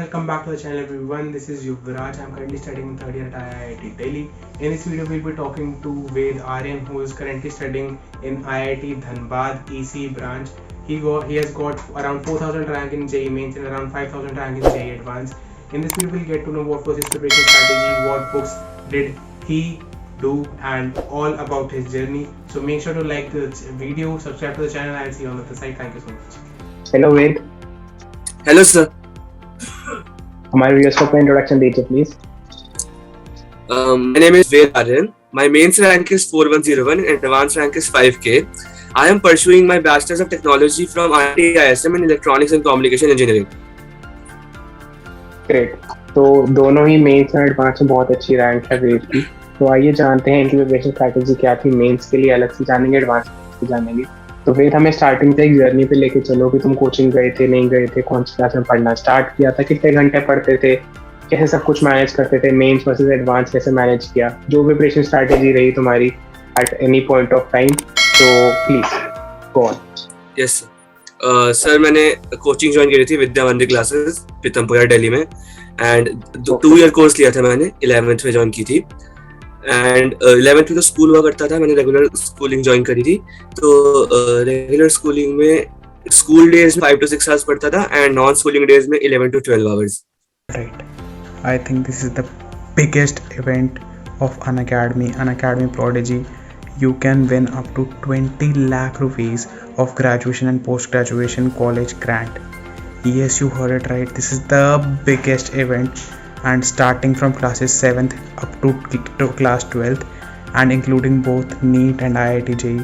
welcome back to the channel everyone. This is Yuvraj. I'm currently studying in third year at IIT Delhi. In this video, we'll be talking to Ved Aryan, who is currently studying in IIT Dhanbad EC branch. He has got around 4,000 rank in JEE Mains and around 5,000 rank in JEE Advanced. In this video, we'll get to know what was his preparation strategy, what books did he do, and all about his journey. So make sure to like the video, subscribe to the channel, and I'll see you on the other side. Thank you so much. Hello Ved. Hello sir. हमारे viewers को अपना introduction दीजिए please. My name is Ved Aryan. My mains rank is 4101 and advanced rank is 5K. I am pursuing my Bachelor's of Technology from IIT ISM in Electronics and Communication Engineering. Great. तो दोनों ही mains और advance में बहुत अच्छी rank है वेद की। तो आइए जानते हैं इनकी प्रिपरेशन स्ट्रैटेजी क्या थी। मेंस के लिए अलग से जानेंगे, एडवांस से जानेंगे। तो वेद हमें स्टार्टिंग से एक जर्नी पे लेके चलो कि तुम कोचिंग गए थे, नहीं गए थे, कौन सी क्लास में पढ़ना स्टार्ट किया था, कितने घंटे पढ़ते थे, कैसे सब कुछ मैनेज करते थे, मेंस वर्सेस एडवांस कैसे मैनेज किया, जो प्रिपरेशन स्ट्रैटेजी रही तुम्हारी at any point of time. तो please go on. Yes sir, मैंने कोचिंग ज्वाइन करी थी विद्या मंदिर क्लासेस पीतमपुरा दिल्ली में एंड 2 ईयर कोर्स लिया था मैंने। 11th में ज्वाइन की थी एंड 11th में तो स्कूल हुआ करता था, मैंने रेगुलर स्कूलिंग ज्वाइन करी थी। तो रेगुलर स्कूलिंग में स्कूल डेज में 5 to 6 hours पढ़ता था एंड नॉन स्कूलिंग डेज में 11 to 12 hours. Right. I think this is the biggest event of Unacademy Prodigy. You can win up to 20 lakh rupees of graduation and post-graduation college grant. Yes, you heard it right. This is the biggest event, and starting from classes 7th up to class 12th and including both NEET and IIT JEE.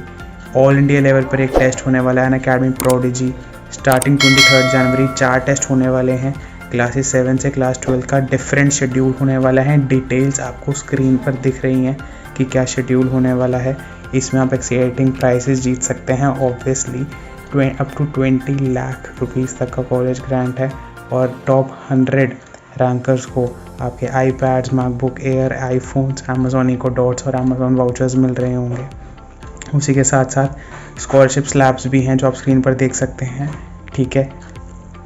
All India level पर एक test होने वाला है Unacademy prodigy. Starting 23 जनवरी 4 test होने वाले हैं। Classes 7 से class 12 का डिफरेंट शेड्यूल होने वाला है। डिटेल्स आपको स्क्रीन पर दिख रही हैं कि क्या शेड्यूल होने वाला है। इसमें आप एक्साइटिंग प्राइजेस जीत सकते हैं। Obviously up to 20 lakh rupees तक का कॉलेज ग्रांट है और टॉप 100 रैंकर्स को आपके iPads, MacBook Air, iPhones, Amazon Echo Dots और अमेजोन वाउचर्स मिल रहे होंगे। उसी के साथ साथ स्कॉलरशिप स्लैब्स भी हैं जो आप स्क्रीन पर देख सकते हैं। ठीक है,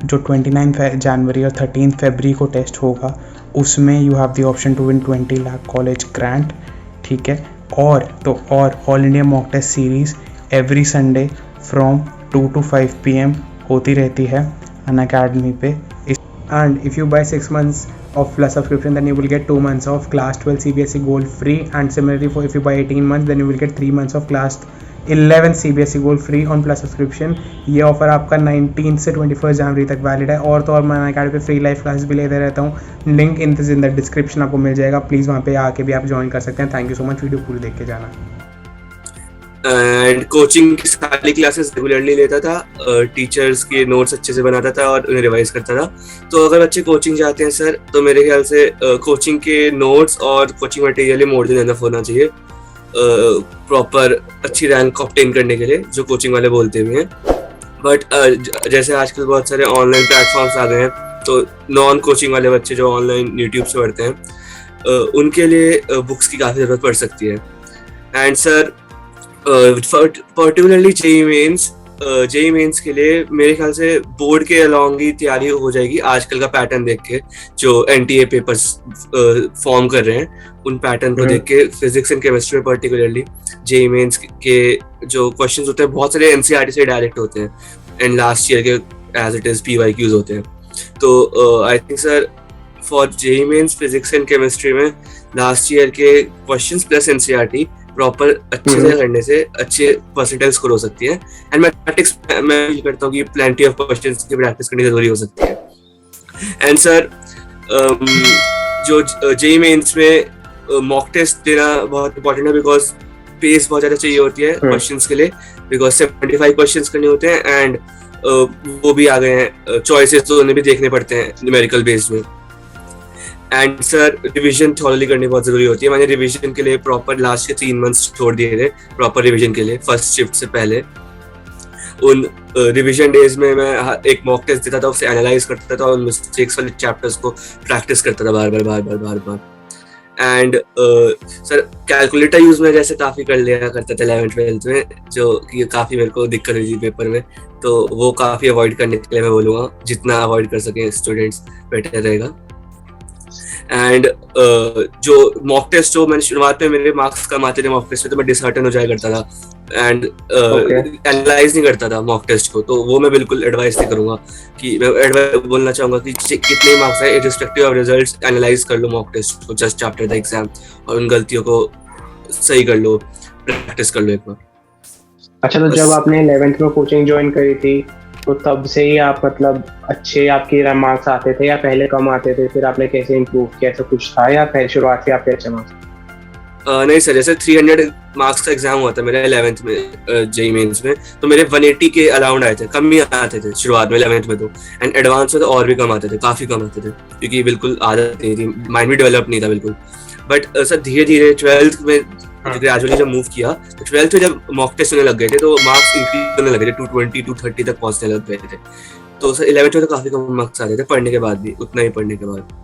जो 29 जनवरी और 13 फरवरी को टेस्ट होगा उसमें you have the option to win 20 lakh college grant. ठीक है, और all India mock test series every Sunday from 2 to 5 PM होती रहती है अनअकैडमी पे। And if you buy 6 months of plus subscription, then you will get 2 months of class 12 CBSE Gold free. And similarly, if you buy 18 months, then you will get 3 months of class 11 CBSE Gold free on plus subscription. ये offer आपका 19 से 21 जनवरी तक valid है। और तो और मैं Unacademy पे फ्री लाइव क्लासेस भी लेते रहता हूँ। लिंक इन द डिस्क्रिप्शन आपको मिल जाएगा। प्लीज़ वहाँ पे आके भी आप ज्वाइन कर सकते हैं। Thank you so much, video पूरी देख के जाना। एंड कोचिंग की सारी क्लासेस रेगुलरली लेता था, टीचर्स के नोट्स अच्छे से बनाता था और उन्हें रिवाइज करता था। तो अगर बच्चे कोचिंग जाते हैं सर, तो मेरे ख्याल से कोचिंग के नोट्स और coaching material more than enough होना चाहिए प्रॉपर अच्छी रैंक ऑब्टेन करने के लिए, जो कोचिंग वाले बोलते हुए हैं। बट जैसे आजकल बहुत सारे ऑनलाइन प्लेटफॉर्म्स आ गए हैं, तो नॉन कोचिंग वाले बच्चे जो ऑनलाइन यूट्यूब से पढ़ते हैं उनके लिए बुक्स की काफ़ी ज़रूरत पड़ सकती है। And sir particularly JEE Mains के लिए मेरे ख्याल से बोर्ड के अलॉन्ग ही तैयारी हो जाएगी। आजकल का पैटर्न देख के जो एनटीए पेपर्स फॉर्म कर रहे हैं, उन पैटर्न को देख के फिजिक्स एंड केमिस्ट्री में पर्टिकुलरली जेई मेंस के जो क्वेश्चंस होते हैं बहुत सारे एनसीईआरटी से डायरेक्ट होते हैं एंड लास्ट ईयर के एज इट इज पीवाईक्यूज होते हैं। तो I think sir for JEE Mains physics and chemistry में लास्ट ईयर के क्वेश्चंस प्लस एनसीईआरटी प्रॉपर अच्छे से करने से अच्छे परसेंटाइल स्कोर हो सकती है। एंड मैथमेटिक्स मैं फील करता हूँ कि प्लेंटी ऑफ क्वेश्चंस की प्रैक्टिस करनी जरूरी हो सकती है। एंड सर जो जेईई मेंस में मॉक टेस्ट देना बहुत इंपॉर्टेंट है, बिकॉज पेस बहुत ज़्यादा चाहिए होती है क्वेश्चंस के लिए, बिकॉज 75 क्वेश्चंस करने होते हैं एंड वो भी आ गए हैं चॉइसेस, तो उन्हें भी देखने पड़ते हैं न्यूमेरिकल बेस्ड में। एंड सर रिवीजन थॉरली करनी बहुत जरूरी होती है। मैंने रिवीजन के लिए प्रॉपर लास्ट के 3 months छोड़ दिए थे प्रॉपर रिवीजन के लिए फर्स्ट शिफ्ट से पहले। उन रिवीजन डेज में मैं एक मॉक टेस्ट देता था, उसे एनालाइज करता था और उन मिस्टेक्स वाले चैप्टर्स को प्रैक्टिस करता था बार बार। एंड सर कैलकुलेटर यूज में जैसे काफी कर लिया करता था 11th-12th में, जो कि काफी मेरे को दिक्कत हुई थी पेपर में, तो वो काफी अवॉइड करने के लिए मैं बोलूँगा, जितना अवॉइड कर सके स्टूडेंट्स बेटर रहेगा। एंड जो मॉक टेस्ट, जो मैंने शुरुआत में मेरे मार्क्स कम आते थे मॉक टेस्ट में, तो मैं डिसहार्टन हो जाया करता था एंड एनालाइज नहीं करता था मॉक टेस्ट को, तो वो मैं बिल्कुल एडवाइस नहीं करूंगा कि मैं एडवाइस बोलना चाहूंगा कि कितने मार्क्स है इररिस्पेक्टिव ऑफ रिजल्ट्स, एनालाइज कर लो मॉक टेस्ट को जस्ट आफ्टर द एग्जाम और उन गलतियों को सही कर लो, प्रैक्टिस कर लो एक बार। अच्छा, तो जब आपने 11th में कोचिंग ज्वाइन करी थी तो तब से ही आप मतलब अच्छे आपके मार्क्स आते थे या पहले कम आते थे, फिर आपने कैसे इम्प्रूव किया, ऐसा कुछ था या पहले शुरुआत से आपके अच्छे मार्क्स? नहीं सर, जैसे 300 मार्क्स का एग्जाम हुआ था मेरे 11th में जेईई मेंस में, तो मेरे 180 के अराउंड आए थे, कम ही आते थे शुरुआत में 11th में तो, एंड एडवांस में तो और भी कम आते थे, काफी कम आते थे, क्योंकि बिल्कुल आदत नहीं थी, माइंड भी डेवलप नहीं था बिल्कुल। बट सर धीरे धीरे 12th में ग्रेजुअली जब मूव किया, तो 12th में जब मॉक टेस्ट होने लग गए थे तो मार्क्स इंक्रीज होने लगे थे, 220 230 तक पहुंचने लग गए थे। तो सर 11th में तो काफी कम मार्क्स आ रहे थे पढ़ने के बाद भी, उतना ही पढ़ने के बाद।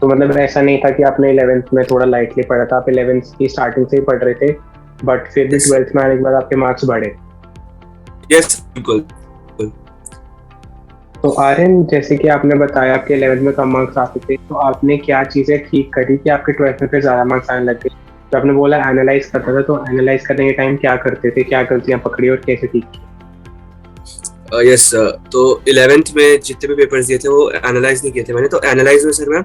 तो मतलब ऐसा नहीं था कि आपने 11th में थोड़ा लाइटली पढ़ा था, आप 11th की स्टार्टिंग से ही पढ़ रहे थे, बट फिर भी 12th में आने के बाद आपके मार्क्स बढ़े? यस बिल्कुल। तो आर्यन, जैसे कि आपने बताया आपके 11th में कम मार्क्स आते थे, तो आपने क्या चीजें ठीक करी कि आपके 12th में फिर ज्यादा मार्क्स आने लग गए? तो आपने बोला एनालाइज करता था, तो एनालाइज करने के टाइम क्या करते थे, क्या गलतियां पकड़ी और कैसे ठीक की? यस तो 11th में जितने भी पेपर्स दिए थे वो एनालाइज नहीं किए थे मैंने। तो एनालाइज में सर मैं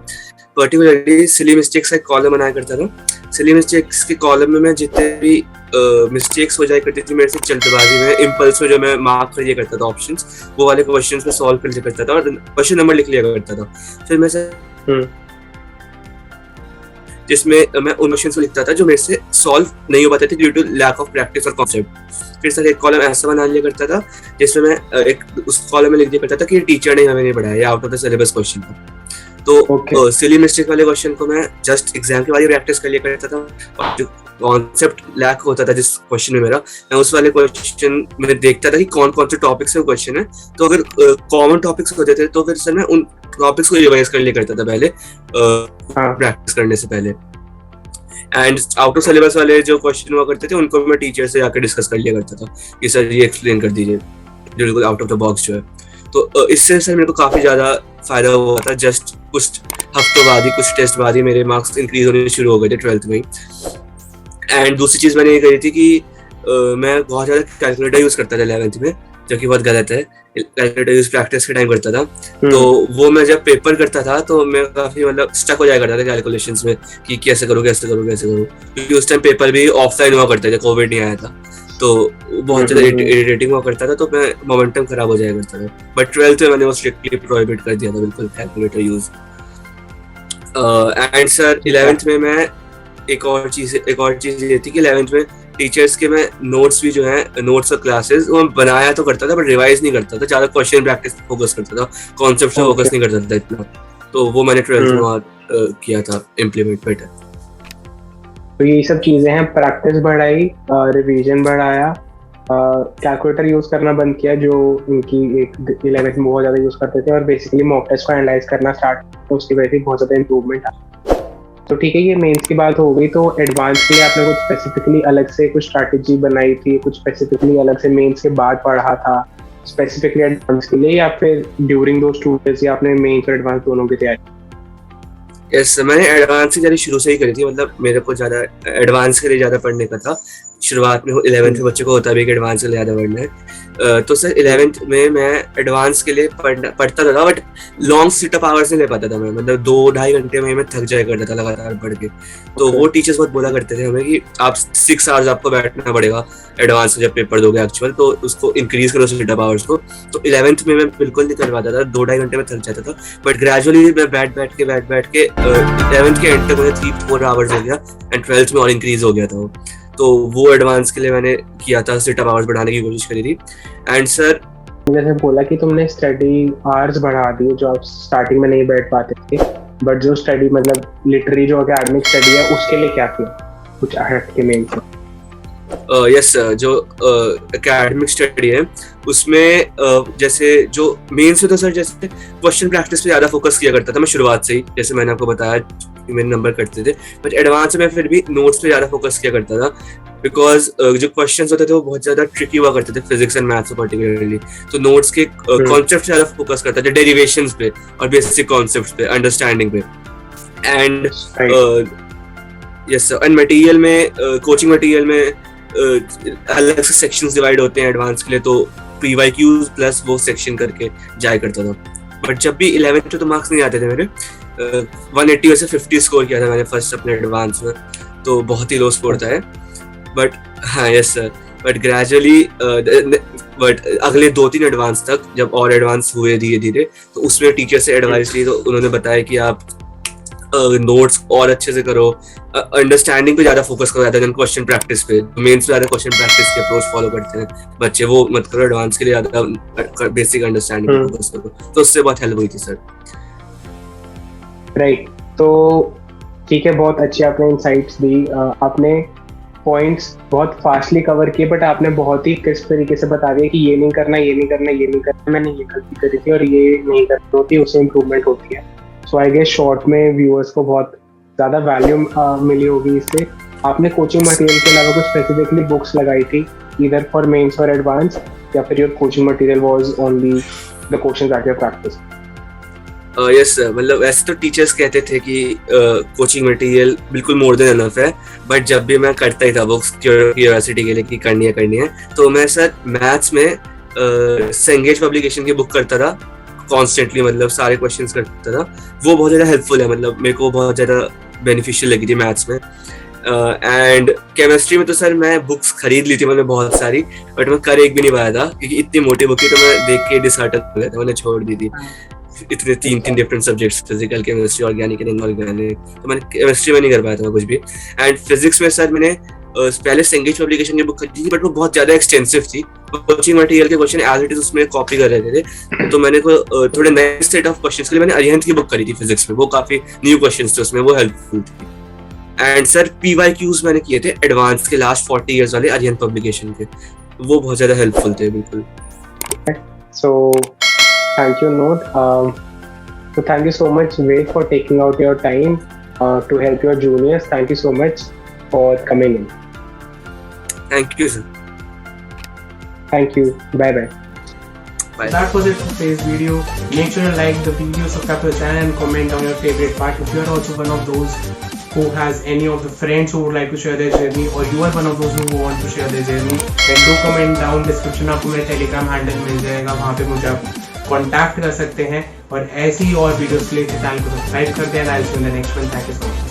पर्टिकुलरली सिली मिस्टेक्स का एक कॉलम बनाया करता था। सिली मिस्टेक्स के कॉलम में मैं जितने भी मिस्टेक्स हो जाया करती थी मेरे से जल्दबाजी में, इम्पल्स में, जो मैं मार्क कर लिया करता था ऑप्शंस, वो वाले क्वेश्चंस में सॉल्व कर लिया करता था और क्वेश्चन नंबर लिख लिया करता था। फिर मैं सर जिसमें मैं उन क्वेश्चंस को लिखता था जो मेरे से सॉल्व नहीं हो पाते थे due to lack of practice और कॉन्सेप्ट। फिर सर एक कॉलम ऐसा बना लिया करता था जिसमें मैं एक उस कॉलम में लिख दिया करता था कि टीचर ने हमें नहीं पढ़ाया, या out of the syllabus question था। तो सिली मिस्टेक वाले क्वेश्चन को मैं जस्ट एग्जाम के बाद ही प्रैक्टिस कर लिया करता था, और जो कॉन्सेप्ट लैक होता था जिस क्वेश्चन में मेरा, मैं उस वाले क्वेश्चन में देखता था कि कौन कौन से टॉपिक्स में क्वेश्चन है। तो अगर कॉमन टॉपिक्स होते थे तो फिर सर मैं उन टॉपिक्स को रिवाइज कर लिया करता था पहले, प्रैक्टिस करने से पहले। एंड आउट ऑफ सिलेबस वाले जो क्वेश्चन हुआ करते थे उनको मैं टीचर से जाकर डिस्कस कर लिया करता था कि सर ये एक्सप्लेन कर दीजिए, बिल्कुल आउट ऑफ द बॉक्स जो है। तो इससे सर मेरे को काफी ज्यादा फायदा हुआ था। जस्ट कुछ हफ्तों बाद ही, कुछ टेस्ट बाद ही मेरे मार्क्स इंक्रीज होने शुरू हो गए थे 12th में। एंड दूसरी चीज मैंने ये करी थी कि मैं बहुत ज्यादा कैलकुलेटर यूज करता था 11th में, जो कि बहुत गलत है। कैलकुलेटर यूज प्रैक्टिस के टाइम करता था, तो वो मैं जब पेपर करता था तो मैं काफी मतलब स्टक हो जाया करता था कैलकुलेशंस में कि कैसे करूँ, क्योंकि उस टाइम पेपर भी ऑफलाइन हुआ करते थे, कोविड नहीं आया था, तो बहुत ज्यादा इरिटेटिंग हुआ करता था, तो मैं मोमेंटम खराब हो जाया करता था। बट 12th में मैंने वो स्ट्रिक्टली प्रोहिबिट कर दिया था बिल्कुल calculator use. And sir 11th में मैं एक और चीज ये थी कि 11th में टीचर्स के मैं नोट्स भी जो है, नोट्स और क्लासेस वो बनाया तो करता था बट रिवाइज नहीं करता था, ज्यादा क्वेश्चन प्रैक्टिस फोकस करता था, कॉन्सेप्ट पे फोकस नहीं करता था इतना। तो वो मैंने 12th में किया था इम्प्लीमेंट बेटर। तो ये सब चीजें हैं, प्रैक्टिस बढ़ाई, रिवीजन बढ़ाया, कैलकुलेटर यूज करना बंद किया जो उनकी एक 11th में बहुत ज्यादा यूज करते थे, और बेसिकली मॉक टेस्ट को एनालाइज करना स्टार्ट, तो उसकी वजह से बहुत ज्यादा इंप्रूवमेंट आया। तो ठीक है, ये मेंस की बात हो गई। तो एडवांस के लिए आपने कुछ स्पेसिफिकली अलग से कुछ स्ट्रैटेजी बनाई थी, कुछ स्पेसिफिकली अलग से मेंस के बाद पढ़ा था स्पेसिफिकली एडवांस के लिए, या फिर ड्यूरिंग दोस 2 डेज या आपने मेंस और एडवांस दोनों की तैयारी? यस, मैंने एडवांस की तैयारी शुरू से ही करी थी। मतलब मेरे को ज्यादा एडवांस के लिए ज्यादा पढ़ने का था। शुरुआत में 11th के बच्चों को होता भी कि एडवांस के लिए ज्यादा पढ़ना है, तो सर 11th में मैं एडवांस के लिए पढ़ता था, बट लॉन्ग सिटअप आवर्स नहीं ले पाता था मैं। मतलब 2-2.5 घंटे में मैं थक जाया करता था लगातार पढ़ के। तो वो टीचर्स बहुत बोला करते थे हमें कि आप 6 आवर्स आपको बैठना पड़ेगा एडवांस जब पेपर दोगे एक्चुअल, तो उसको इंक्रीज करो सिटअप आवर्स को। तो 11th में मैं बिल्कुल नहीं कर पाता था, 2-2.5 घंटे में थक जाता था। बट ग्रेजुअली मैं बैठ के 11th के एंड तक मुझे 3-4 आवर्स हो गया, एंड 12th में और इंक्रीज हो गया था वो। तो वो एडवांस के लिए मैंने किया था, सिटअप आवर्स बढ़ाने की कोशिश करी थी। एंड सर जैसे बोला कि तुमने स्टडी आवर्स बढ़ा दिए जो आप स्टार्टिंग में नहीं बैठ पाते थे, बट जो स्टडी मतलब लिटरेरी जो एकेडमिक स्टडी है उसके लिए क्या किया, कुछ हट के मेन से? यस, जो एकेडमिक स्टडी है उसमें जैसे जो मेन से, तो सर जैसे क्वेश्चन प्रैक्टिस पे ज्यादा फोकस किया करता था मैं शुरुआत से ही। जैसे मैंने आपको बताया मेरे नंबर कटते थे, बट एडवांस में फिर भी नोट्स पे ज्यादा फोकस किया करता था, बिकॉज जो क्वेश्चंस होते थे वो बहुत ज्यादा ट्रिकी हुआ करते थे फिजिक्स एंड मैथ्स पर्टिकुलरली, तो नोट्स के कॉन्सेप्ट ज्यादा फोकस करता था, डेरिवेशंस पे और बेसिक कॉन्सेप्ट्स पे, अंडरस्टैंडिंग पे। And yes sir, and material में कोचिंग मटेरियल में अलग से सेक्शंस डिवाइड होते हैं एडवांस के लिए, तो PYQs प्लस वो सेक्शन करके जाया करता था। बट जब भी 11th में तो मार्क्स नहीं आते थे मेरे, 180 में से 50 स्कोर किया था मैंने फर्स्ट अपने एडवांस में, तो बहुत ही लो स्कोर था। बट हाँ yes sir, but gradually but अगले 2-3 एडवांस तक जब और एडवांस हुए धीरे धीरे, तो उसमें टीचर से एडवाइस ली, तो उन्होंने बताया कि आप नोट्स और अच्छे से करो, अंडरस्टैंडिंग पे ज्यादा फोकस करो ज्यादा क्वेश्चन प्रैक्टिस पे। मेंस पे ज्यादा क्वेश्चन प्रैक्टिस के अप्रोच फॉलो करते हैं बच्चे, वो मत करो, एडवांस के लिए ज्यादा बेसिक अंडरस्टैंडिंग पे फोकस करो, तो उससे बहुत हेल्प हुई थी सर। राइट, तो ठीक है, बहुत अच्छी आपने इनसाइट्स दी, आपने पॉइंट्स बहुत फास्टली कवर किए, बट आपने बहुत ही क्रिस्प तरीके से बता दिया कि ये नहीं करना, ये नहीं करना, ये नहीं करना, मैंने ये गलती करी थी और ये नहीं करनी होती, उससे इम्प्रूवमेंट होती है। सो आई गेस शॉर्ट में व्यूअर्स को बहुत ज़्यादा वैल्यू मिली होगी इससे। आपने कोचिंग मटेरियल के अलावा कुछ स्पेसिफिकली बुक्स लगाई थी ईदर फॉर मेंस और एडवांस, या फिर your coaching material was only the questions that you have practice? Yes sir, मतलब वैसे तो टीचर्स कहते थे कि कोचिंग मटेरियल बिल्कुल मोर देन इनफ है, बट जब भी मैं करता ही था बुक्स क्यूरियोसिटी के लिए कि करनी है, तो मैं सर मैथ्स में सेंगेज पब्लिकेशन की बुक करता था कॉन्स्टेंटली, मतलब सारे क्वेश्चंस करता था, वो बहुत ज़्यादा हेल्पफुल है, मतलब मेरे को बहुत ज़्यादा बेनिफिशियल लगी थी मैथ्स में। एंड केमिस्ट्री में तो सर मैं बुक्स खरीद ली थी मैंने बहुत सारी, बट मैं कर एक भी नहीं पाया था क्योंकि इतनी मोटी बुक थी, तो मैं देख के डिसहार्टन हो गया था, मैंने छोड़ दी थी। इतने 3 different subjects, physical, chemistry, organic and inorganic, तो मैंने केमिस्ट्री में नहीं कर पाया था कुछ भी। एंड फिजिक्स में सर मैंने पहले सेंगेज पब्लिकेशन की बुक खरीदी थी, बट वो बहुत ज्यादा एक्सटेंसिव थी, कोचिंग मटेरियल के क्वेश्चन एज इट इज उसमें कॉपी कर रहे थे, तो मैंने थोड़े नए सेट ऑफ क्वेश्चंस के लिए मैंने अरिहंत की बुक करी थी फिजिक्स में, वो काफी न्यू क्वेश्चंस थे उसमें, वो हेल्पफुल थी। एंड सर PYQs मैंने किए थे एडवांस के लास्ट 40 इयर्स वाले अरिहंत पब्लिकेशन के, वो बहुत ज्यादा हेल्पफुल थे बिल्कुल। So thank you note, so thank you so much Ved for taking out your time to help your juniors. Thank you so much for coming in. Thank you sir. Thank you. Bye bye. Bye. That was it for today's video. Make sure to like the video, subscribe to the channel and comment on your favorite part. If you are also one of those who has any of the friends who would like to share their journey, or you are one of those who want to share their journey, then do comment down. Description आपको मेरा Telegram handle मिल जाएगा, वहाँ पे मुझे आप contact कर सकते हैं, और ऐसी और वीडियोस के लिए चैनल को सब्सक्राइब कर दें। I will see you in the next one. Thank you so much.